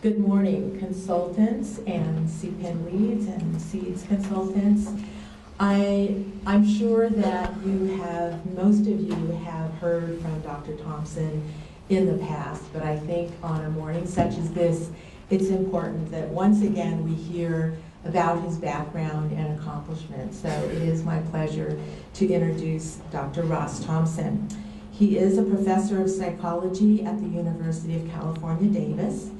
Good morning, consultants and CPEN leads and SEEDS consultants. I'm sure that most of you have heard from Dr. Thompson in the past, but I think on a morning such as this, it's important that once again we hear about his background and accomplishments. So it is my pleasure to introduce Dr. Ross Thompson. He is a professor of psychology at the University of California, Davis.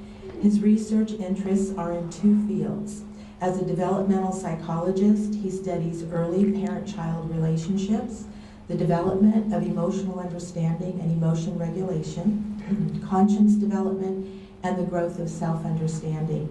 His research interests are in two fields. As a developmental psychologist, he studies early parent-child relationships, the development of emotional understanding and emotion regulation, conscience development, and the growth of self-understanding.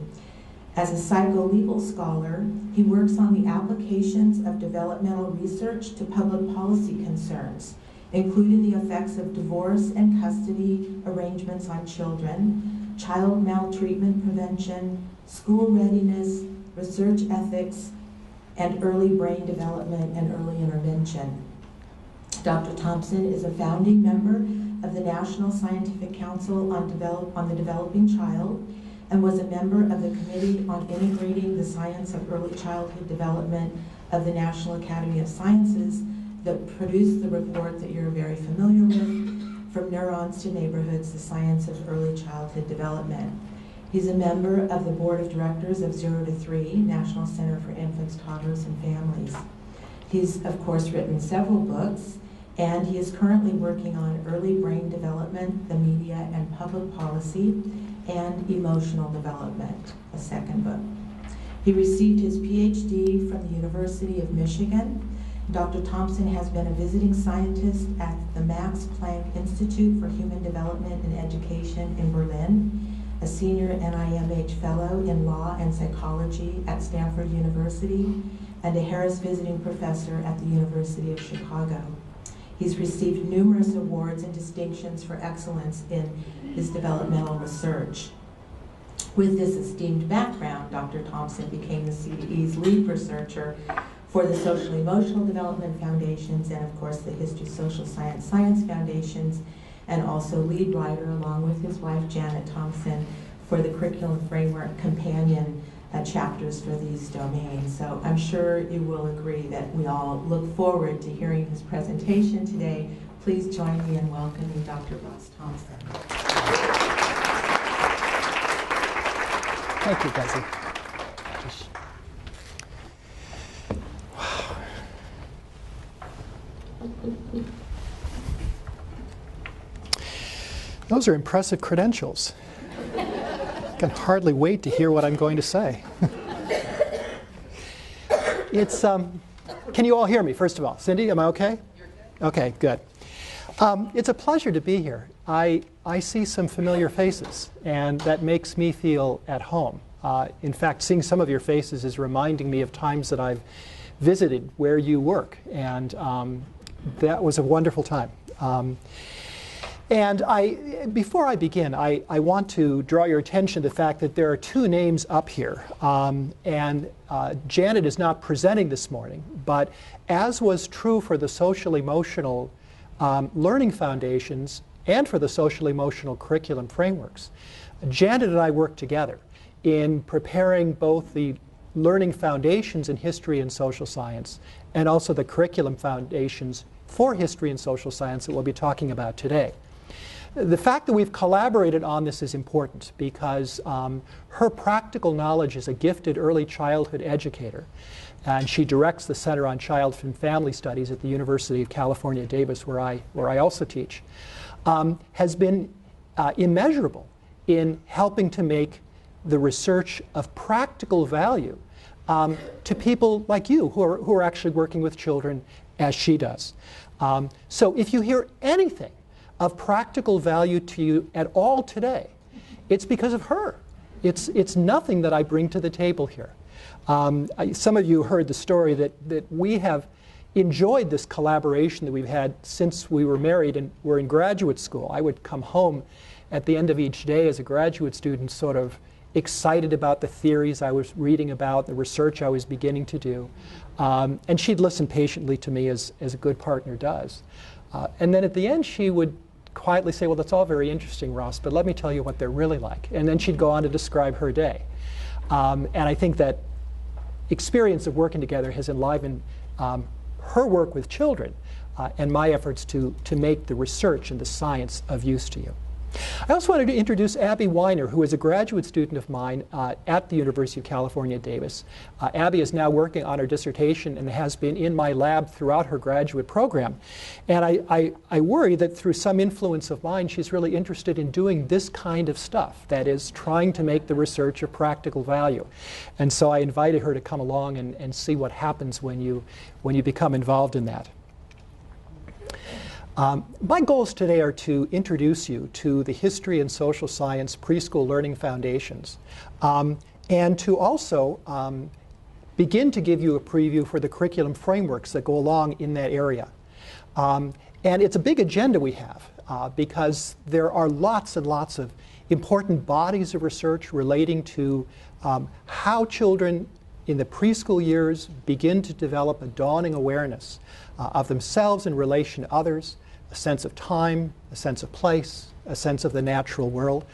As a psycholegal scholar, he works on the applications of developmental research to public policy concerns, including the effects of divorce and custody arrangements on children, child maltreatment prevention, school readiness, research ethics, and early brain development and early intervention. Dr. Thompson is a founding member of the National Scientific Council on the Developing Child and was a member of the Committee on Integrating the Science of Early Childhood Development of the National Academy of Sciences that produced the report that you're very familiar with, From Neurons to Neighborhoods, the Science of Early Childhood Development. He's a member of the Board of Directors of 0 to 3, National Center for Infants, Toddlers, and Families. He's, of course, written several books, and he is currently working on early brain development, the media and public policy, and emotional development, a second book. He received his PhD from the University of Michigan. Dr. Thompson has been a visiting scientist at the Max Planck Institute for Human Development and Education in Berlin, a senior NIMH fellow in law and psychology at Stanford University, and a Harris visiting professor at the University of Chicago. He's received numerous awards and distinctions for excellence in his developmental research. With this esteemed background, Dr. Thompson became the CDE's lead researcher for the Social Emotional Development Foundations and, of course, the History Social Science Foundations, and also lead writer, along with his wife Janet Thompson, for the Curriculum Framework Companion chapters for these domains. So I'm sure you will agree that we all look forward to hearing his presentation today. Please join me in welcoming Dr. Ross Thompson. Thank you, Betsy. Those are impressive credentials. I can hardly wait to hear what I'm going to say. Can you all hear me, first of all? Cindy, am I okay? Okay, good. It's a pleasure to be here. I see some familiar faces, and that makes me feel at home. In fact, seeing some of your faces is reminding me of times that I've visited where you work, and that was a wonderful time. Before I begin, I want to draw your attention to the fact that there are two names up here. Janet is not presenting this morning, but as was true for the Social Emotional Learning Foundations and for the Social Emotional Curriculum Frameworks, Janet and I worked together in preparing both the learning foundations in history and social science and also the curriculum foundations for history and social science that we'll be talking about today. The fact that we've collaborated on this is important because her practical knowledge as a gifted early childhood educator, and she directs the Center on Child and Family Studies at the University of California, Davis, where I also teach, has been immeasurable in helping to make the research of practical value to people like you who are actually working with children as she does. So if you hear anything of practical value to you at all today, it's because of her. It's nothing that I bring to the table here. Some of you heard the story that we have enjoyed this collaboration that we've had since we were married and were in graduate school. I would come home at the end of each day as a graduate student sort of excited about the theories I was reading about, the research I was beginning to do. And she'd listen patiently to me as a good partner does. And then at the end she would quietly say, well, that's all very interesting, Ross, but let me tell you what they're really like. And then she'd go on to describe her day. And I think that experience of working together has enlivened her work with children and my efforts to make the research and the science of use to you. I also wanted to introduce Abby Weiner, who is a graduate student of mine at the University of California, Davis. Abby is now working on her dissertation and has been in my lab throughout her graduate program. And I worry that through some influence of mine, she's really interested in doing this kind of stuff, that is, trying to make the research of practical value. And so I invited her to come along and see what happens when you become involved in that. My goals today are to introduce you to the history and social science preschool learning foundations, and to also begin to give you a preview for the curriculum frameworks that go along in that area. And it's a big agenda we have because there are lots and lots of important bodies of research relating to how children in the preschool years begin to develop a dawning awareness of themselves in relation to others, a sense of time, a sense of place, a sense of the natural world,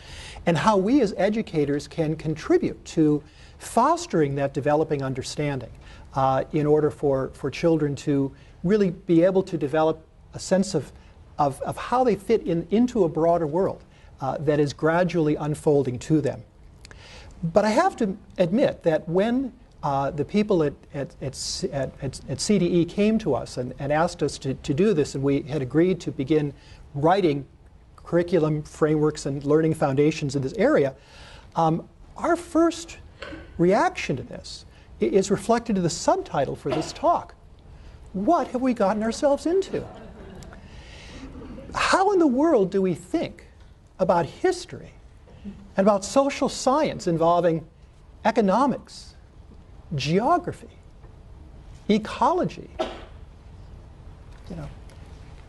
and how we as educators can contribute to fostering that developing understanding in order for children to really be able to develop a sense of how they fit into a broader world that is gradually unfolding to them. But I have to admit that when the people at CDE came to us and asked us to do this, and we had agreed to begin writing curriculum frameworks and learning foundations in this area, our first reaction to this is reflected in the subtitle for this talk. What have we gotten ourselves into? How in the world do we think about history and about social science involving economics, geography, ecology,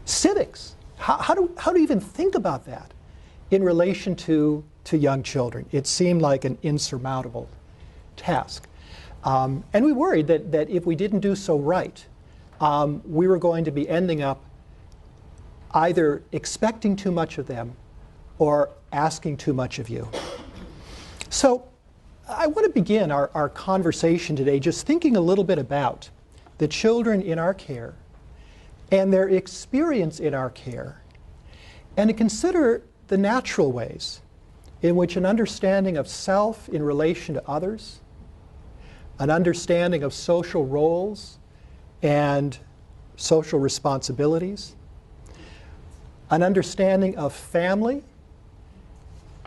civics? How do you even think about that in relation to young children? It seemed like an insurmountable task. And we worried that if we didn't do so right, we were going to be ending up either expecting too much of them or asking too much of you. So I want to begin our conversation today just thinking a little bit about the children in our care and their experience in our care, and to consider the natural ways in which an understanding of self in relation to others, an understanding of social roles and social responsibilities, an understanding of family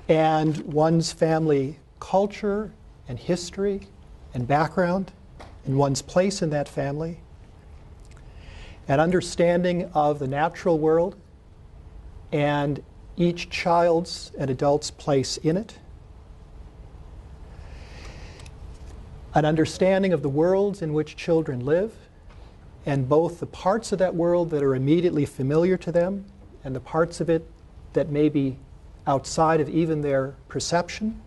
and one's family culture and history and background and one's place in that family, an understanding of the natural world and each child's and adult's place in it, an understanding of the worlds in which children live and both the parts of that world that are immediately familiar to them and the parts of it that may be outside of even their perception,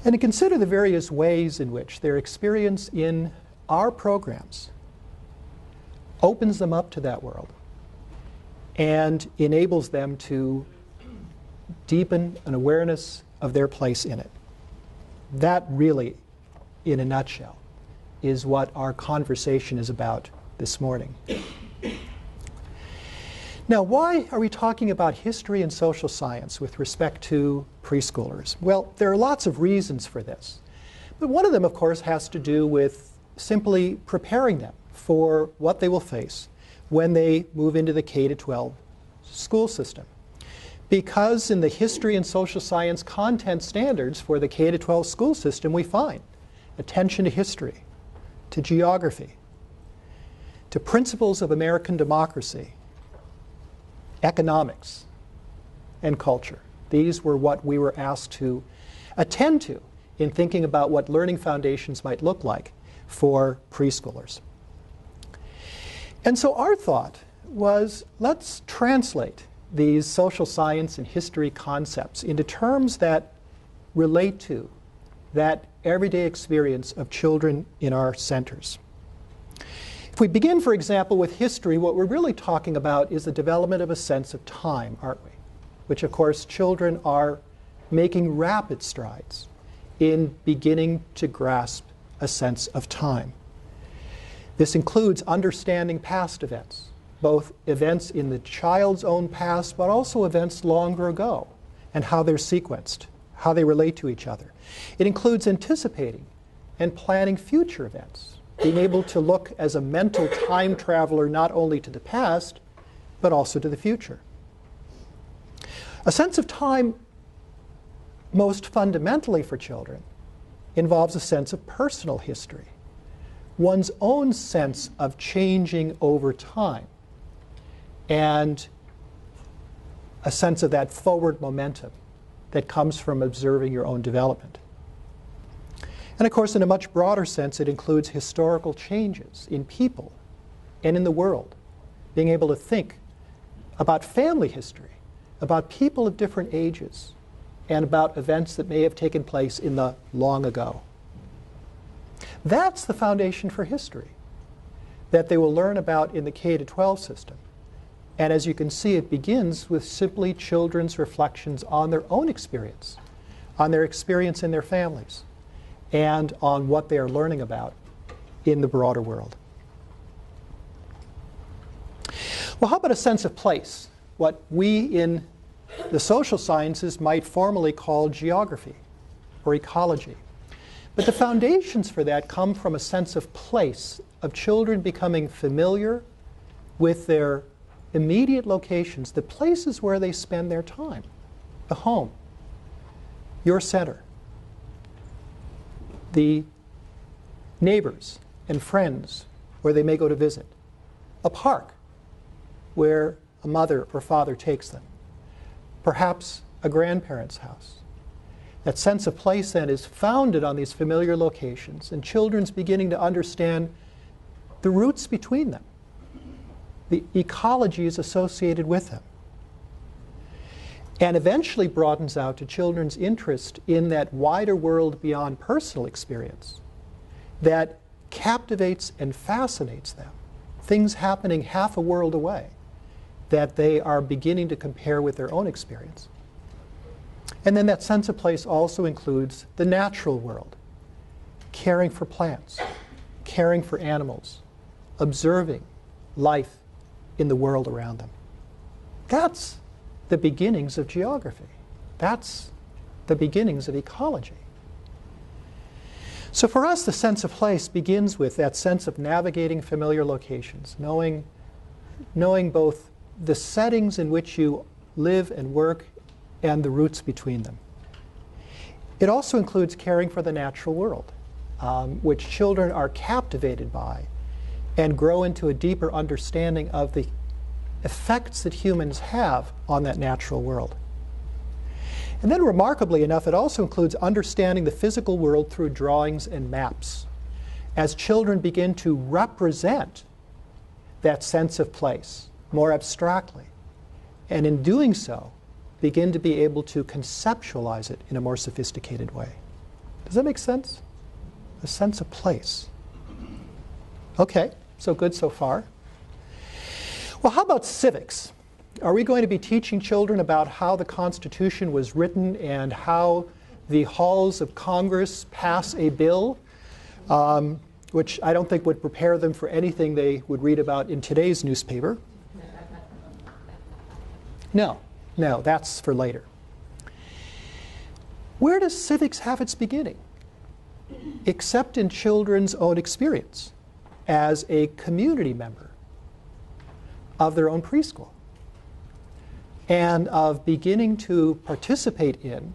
and to consider the various ways in which their experience in our programs opens them up to that world and enables them to deepen an awareness of their place in it. That really, in a nutshell, is what our conversation is about this morning. Now, why are we talking about history and social science with respect to preschoolers? Well, there are lots of reasons for this. But one of them, of course, has to do with simply preparing them for what they will face when they move into the K-12 school system. Because in the history and social science content standards for the K-12 school system, we find attention to history, to geography, to principles of American democracy, economics, and culture. These were what we were asked to attend to in thinking about what learning foundations might look like for preschoolers. And so our thought was, let's translate these social science and history concepts into terms that relate to that everyday experience of children in our centers. If we begin, for example, with history, what we're really talking about is the development of a sense of time, aren't we? Which, of course, children are making rapid strides in beginning to grasp a sense of time. This includes understanding past events, both events in the child's own past, but also events longer ago, and how they're sequenced, how they relate to each other. It includes anticipating and planning future events, being able to look as a mental time traveler not only to the past, but also to the future. A sense of time, most fundamentally for children, involves a sense of personal history, one's own sense of changing over time, and a sense of that forward momentum that comes from observing your own development. And of course, in a much broader sense, it includes historical changes in people and in the world, being able to think about family history, about people of different ages, and about events that may have taken place in the long ago. That's the foundation for history that they will learn about in the K-12 system. And as you can see, it begins with simply children's reflections on their own experience, on their experience in their families, and on what they are learning about in the broader world. Well, how about a sense of place? What we in the social sciences might formally call geography or ecology. But the foundations for that come from a sense of place, of children becoming familiar with their immediate locations, the places where they spend their time, the home, your center, the neighbors and friends where they may go to visit, a park where a mother or father takes them, perhaps a grandparent's house. That sense of place then is founded on these familiar locations, and children's beginning to understand the roots between them, the ecologies associated with them, and eventually broadens out to children's interest in that wider world beyond personal experience that captivates and fascinates them, things happening half a world away that they are beginning to compare with their own experience. And then that sense of place also includes the natural world, caring for plants, caring for animals, observing life in the world around them. That's the beginnings of geography. That's the beginnings of ecology. So for us, the sense of place begins with that sense of navigating familiar locations, knowing both the settings in which you live and work and the roots between them. It also includes caring for the natural world, which children are captivated by and grow into a deeper understanding of the effects that humans have on that natural world. And then remarkably enough, it also includes understanding the physical world through drawings and maps, as children begin to represent that sense of place more abstractly, and in doing so, begin to be able to conceptualize it in a more sophisticated way. Does that make sense? A sense of place. Okay, so good so far. Well, how about civics? Are we going to be teaching children about how the Constitution was written and how the halls of Congress pass a bill, which I don't think would prepare them for anything they would read about in today's newspaper? No, that's for later. Where does civics have its beginning? Except in children's own experience as a community member of their own preschool, and of beginning to participate in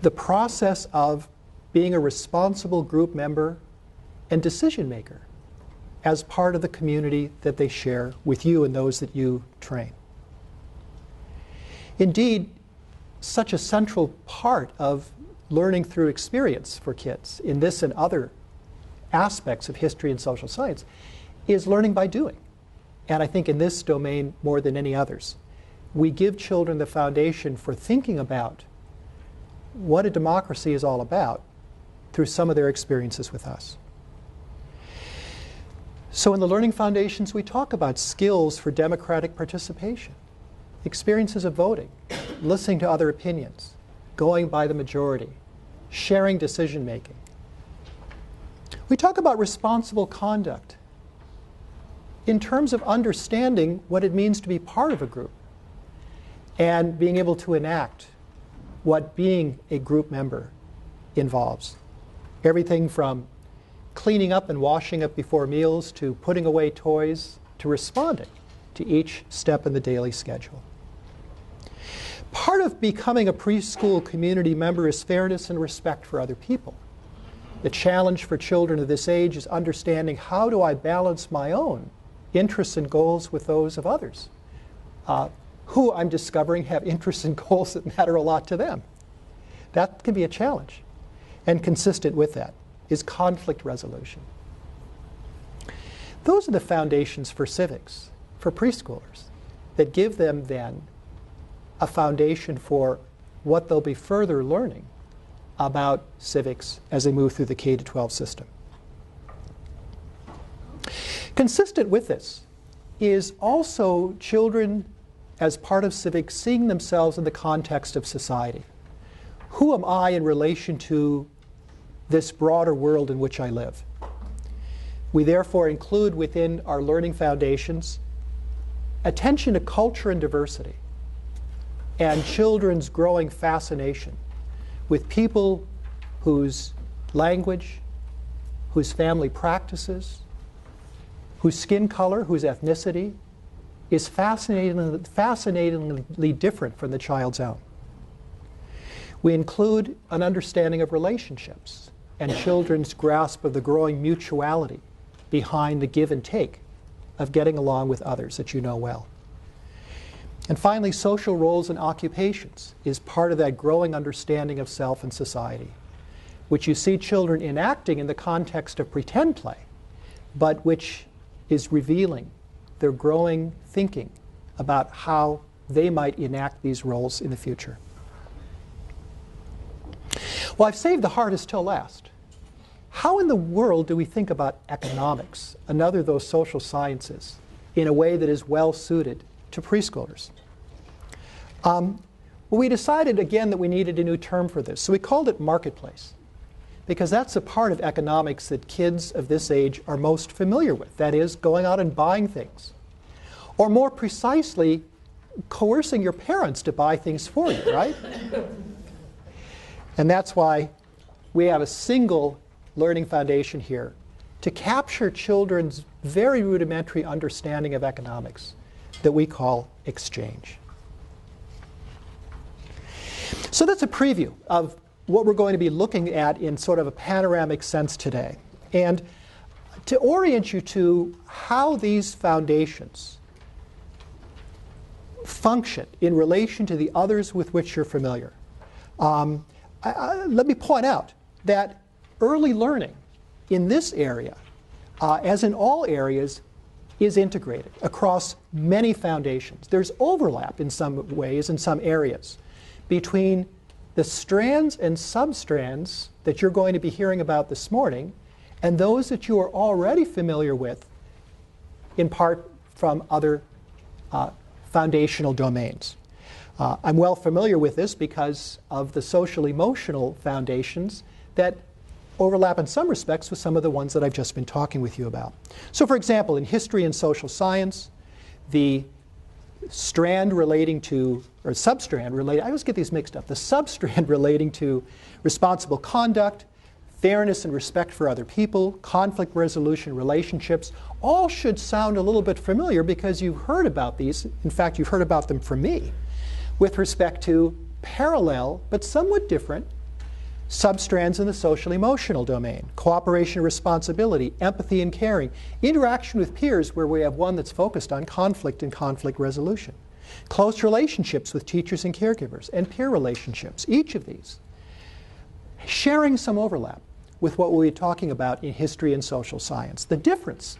the process of being a responsible group member and decision maker as part of the community that they share with you and those that you train. Indeed, such a central part of learning through experience for kids in this and other aspects of history and social science is learning by doing. And I think in this domain more than any others, we give children the foundation for thinking about what a democracy is all about through some of their experiences with us. So in the Learning Foundations, we talk about skills for democratic participation, experiences of voting, listening to other opinions, going by the majority, sharing decision making. We talk about responsible conduct in terms of understanding what it means to be part of a group and being able to enact what being a group member involves. Everything from cleaning up and washing up before meals to putting away toys to responding to each step in the daily schedule. Part of becoming a preschool community member is fairness and respect for other people. The challenge for children of this age is understanding how do I balance my own interests and goals with those of others, who I'm discovering have interests and goals that matter a lot to them. That can be a challenge. And consistent with that is conflict resolution. Those are the foundations for civics, for preschoolers, that give them then a foundation for what they'll be further learning about civics as they move through the K-12 system. Consistent with this is also children, as part of civics, seeing themselves in the context of society. Who am I in relation to this broader world in which I live? We therefore include within our learning foundations attention to culture and diversity and children's growing fascination with people whose language, whose family practices, whose skin color, whose ethnicity is fascinatingly different from the child's own. We include an understanding of relationships and children's grasp of the growing mutuality behind the give and take of getting along with others that you know well. And finally, social roles and occupations is part of that growing understanding of self and society, which you see children enacting in the context of pretend play, but which is revealing their growing thinking about how they might enact these roles in the future. Well, I've saved the hardest till last. How in the world do we think about economics, another of those social sciences, in a way that is well suited to preschoolers? Well, we decided again that we needed a new term for this, so we called it marketplace, because that's a part of economics that kids of this age are most familiar with. That is, going out and buying things. Or more precisely, coercing your parents to buy things for you, right? And that's why we have a single learning foundation here to capture children's very rudimentary understanding of economics that we call exchange. So that's a preview of what we're going to be looking at in sort of a panoramic sense today. And to orient you to how these foundations function in relation to the others with which you're familiar, let me point out that early learning in this area, as in all areas, is integrated across many foundations. There's overlap in some ways, in some areas, between the strands and substrands that you're going to be hearing about this morning and those that you are already familiar with, in part from other foundational domains. I'm well familiar with this because of the social-emotional foundations that overlap in some respects with some of the ones that I've just been talking with you about. So for example, in history and social science, the strand relating to, or substrand relating, I always get these mixed up, the substrand relating to responsible conduct, fairness and respect for other people, conflict resolution, relationships, all should sound a little bit familiar because you've heard about these. In fact, you've heard about them from me with respect to parallel but somewhat different substrands in the social-emotional domain: cooperation and responsibility, empathy and caring, interaction with peers, where we have one that's focused on conflict and conflict resolution, close relationships with teachers and caregivers, and peer relationships. Each of these sharing some overlap with what we'll be talking about in history and social science. The difference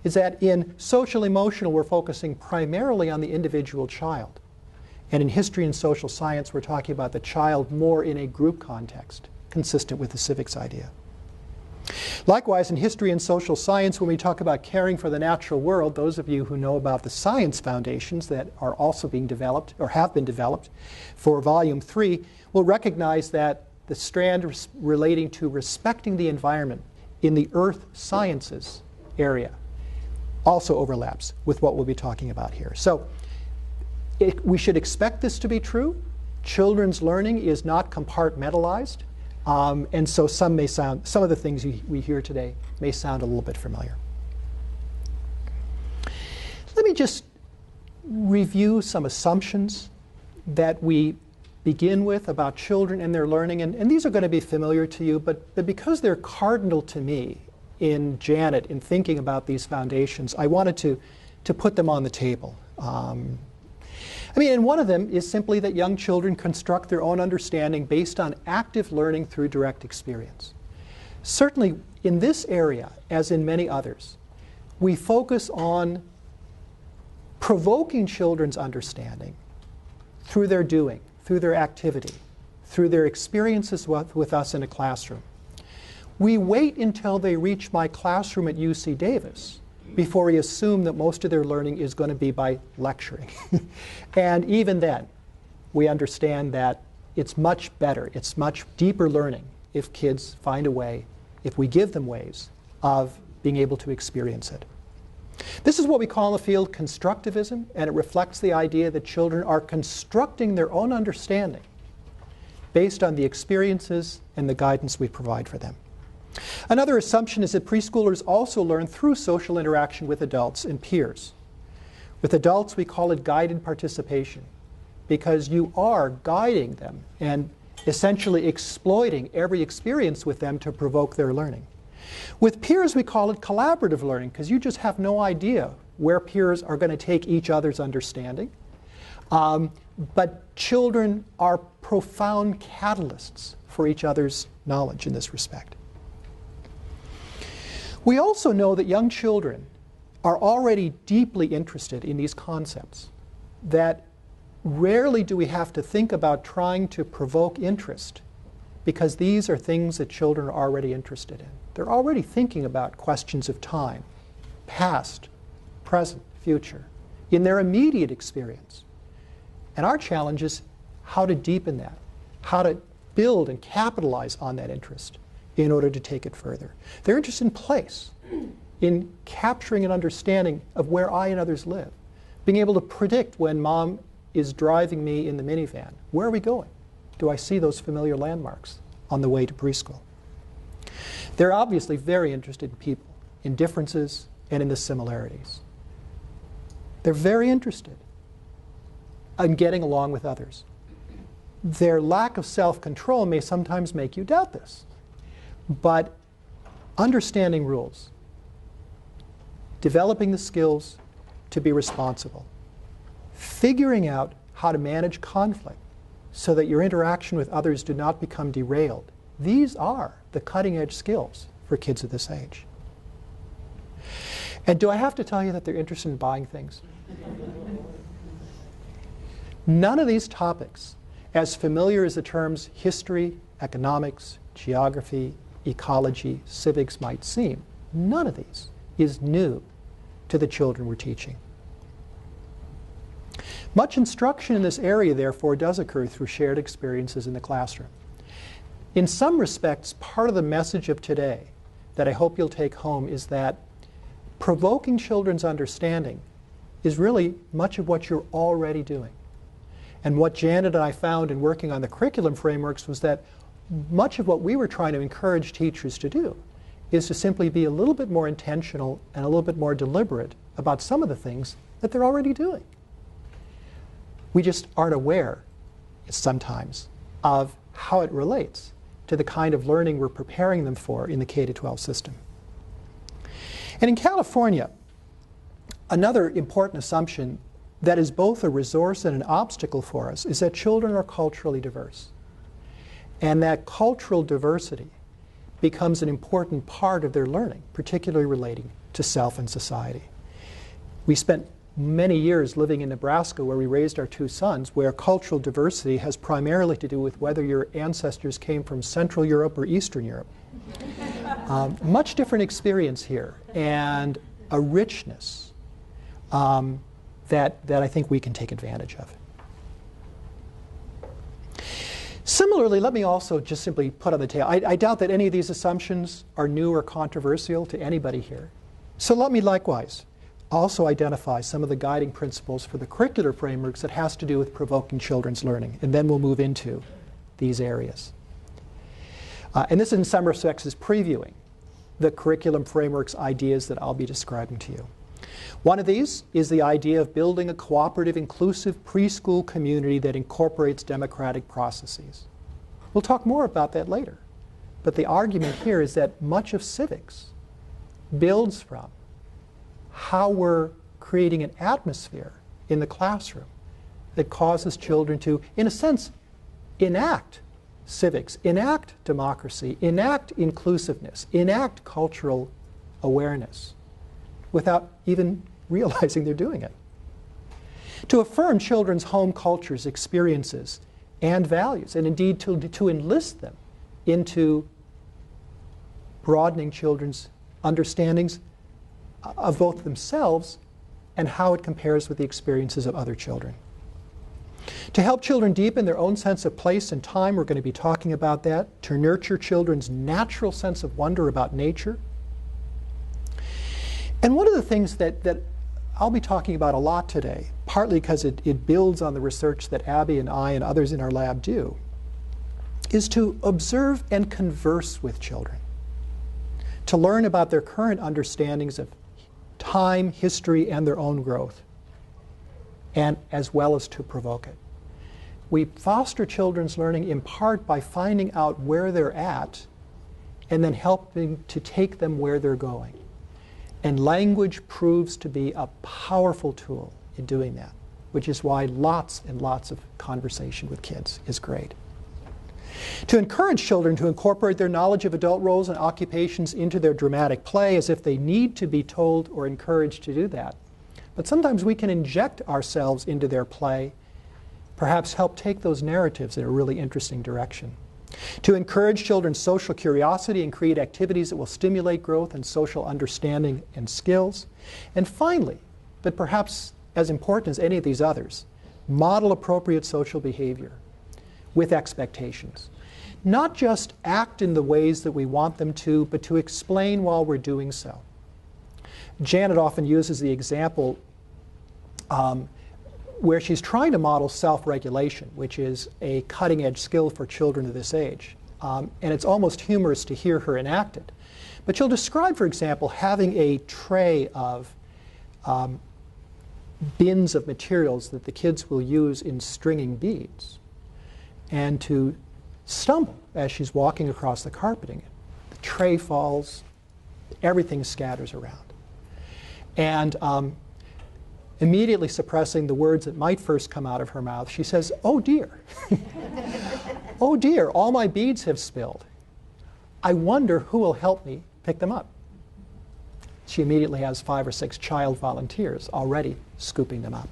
is that in social-emotional we're focusing primarily on the individual child, and in history and social science we're talking about the child more in a group context, consistent with the civics idea. Likewise, in history and social science, when we talk about caring for the natural world, those of you who know about the science foundations that are also being developed or have been developed for Volume 3 will recognize that the strand relating to respecting the environment in the earth sciences area also overlaps with what we'll be talking about here. So we should expect this to be true. Children's learning is not compartmentalized. And so some of the things we hear today may sound a little bit familiar. Let me just review some assumptions that we begin with about children and their learning. And these are going to be familiar to you, but because they're cardinal to me in Janet in thinking about these foundations, I wanted to put them on the table. And one of them is simply that young children construct their own understanding based on active learning through direct experience. Certainly in this area, as in many others, we focus on provoking children's understanding through their doing, through their activity, through their experiences with us in a classroom. We wait until they reach my classroom at UC Davis before we assume that most of their learning is going to be by lecturing. And even then, we understand that it's much better, it's much deeper learning if kids find a way, if we give them ways of being able to experience it. This is what we call in the field constructivism, and it reflects the idea that children are constructing their own understanding based on the experiences and the guidance we provide for them. Another assumption is that preschoolers also learn through social interaction with adults and peers. With adults, we call it guided participation, because you are guiding them and essentially exploiting every experience with them to provoke their learning. With peers, we call it collaborative learning, because you just have no idea where peers are going to take each other's understanding. But children are profound catalysts for each other's knowledge in this respect. We also know that young children are already deeply interested in these concepts, that rarely do we have to think about trying to provoke interest, because these are things that children are already interested in. They're already thinking about questions of time, past, present, future, in their immediate experience. And our challenge is how to deepen that, how to build and capitalize on that interest in order to take it further. They're interested in place, in capturing an understanding of where I and others live, being able to predict when mom is driving me in the minivan. Where are we going? Do I see those familiar landmarks on the way to preschool? They're obviously very interested in people, in differences and in the similarities. They're very interested in getting along with others. Their lack of self-control may sometimes make you doubt this. But understanding rules, developing the skills to be responsible, figuring out how to manage conflict so that your interaction with others do not become derailed, these are the cutting-edge skills for kids at this age. And do I have to tell you that they're interested in buying things? None of these topics, as familiar as the terms history, economics, geography, ecology, civics might seem, none of these is new to the children we're teaching. Much instruction in this area, therefore, does occur through shared experiences in the classroom. In some respects, part of the message of today that I hope you'll take home is that provoking children's understanding is really much of what you're already doing. And what Janet and I found in working on the curriculum frameworks was that much of what we were trying to encourage teachers to do is to simply be a little bit more intentional and a little bit more deliberate about some of the things that they're already doing. We just aren't aware sometimes of how it relates to the kind of learning we're preparing them for in the K-12 system. And in California, another important assumption that is both a resource and an obstacle for us is that children are culturally diverse. And that cultural diversity becomes an important part of their learning, particularly relating to self and society. We spent many years living in Nebraska, where we raised our two sons, where cultural diversity has primarily to do with whether your ancestors came from Central Europe or Eastern Europe. Much different experience here, and a richness that I think we can take advantage of. Similarly, let me also just simply put on the table, I doubt that any of these assumptions are new or controversial to anybody here. So let me likewise also identify some of the guiding principles for the curricular frameworks that has to do with provoking children's learning, and then we'll move into these areas. And this in some respects is previewing the curriculum frameworks ideas that I'll be describing to you. One of these is the idea of building a cooperative, inclusive preschool community that incorporates democratic processes. We'll talk more about that later. But the argument here is that much of civics builds from how we're creating an atmosphere in the classroom that causes children to, in a sense, enact civics, enact democracy, enact inclusiveness, enact cultural awareness without even realizing they're doing it. To affirm children's home cultures, experiences, and values, and indeed to enlist them into broadening children's understandings of both themselves and how it compares with the experiences of other children. To help children deepen their own sense of place and time, we're going to be talking about that. To nurture children's natural sense of wonder about nature. And one of the things that I'll be talking about a lot today, partly because it builds on the research that Abby and I and others in our lab do, is to observe and converse with children. To learn about their current understandings of time, history, and their own growth, and as well as to provoke it. We foster children's learning in part by finding out where they're at and then helping to take them where they're going. And language proves to be a powerful tool in doing that, which is why lots and lots of conversation with kids is great. To encourage children to incorporate their knowledge of adult roles and occupations into their dramatic play as if they need to be told or encouraged to do that. But sometimes we can inject ourselves into their play, perhaps help take those narratives in a really interesting direction. To encourage children's social curiosity and create activities that will stimulate growth and social understanding and skills. And finally, but perhaps as important as any of these others, model appropriate social behavior with expectations. Not just act in the ways that we want them to, but to explain while we're doing so. Janet often uses the example where she's trying to model self-regulation, which is a cutting-edge skill for children of this age. And it's almost humorous to hear her enact it. But she'll describe, for example, having a tray of bins of materials that the kids will use in stringing beads, and to stumble as she's walking across the carpeting. The tray falls, everything scatters around. And immediately suppressing the words that might first come out of her mouth, she says, "Oh dear, oh dear, all my beads have spilled. I wonder who will help me pick them up." She immediately has 5 or 6 child volunteers already scooping them up.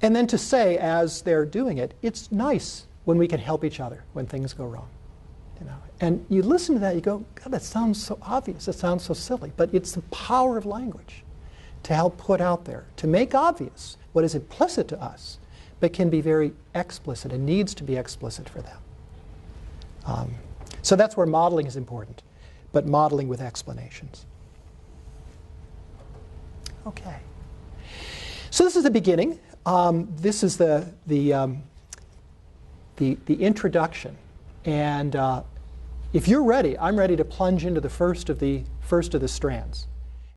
And then to say, as they're doing it, it's nice when we can help each other when things go wrong. You know? And you listen to that, you go, God, that sounds so obvious, it sounds so silly. But it's the power of language to help put out there, to make obvious what is implicit to us, but can be very explicit and needs to be explicit for them. So that's where modeling is important, but modeling with explanations. Okay. So this is the beginning. This is the introduction, and if you're ready, I'm ready to plunge into the first of the strands.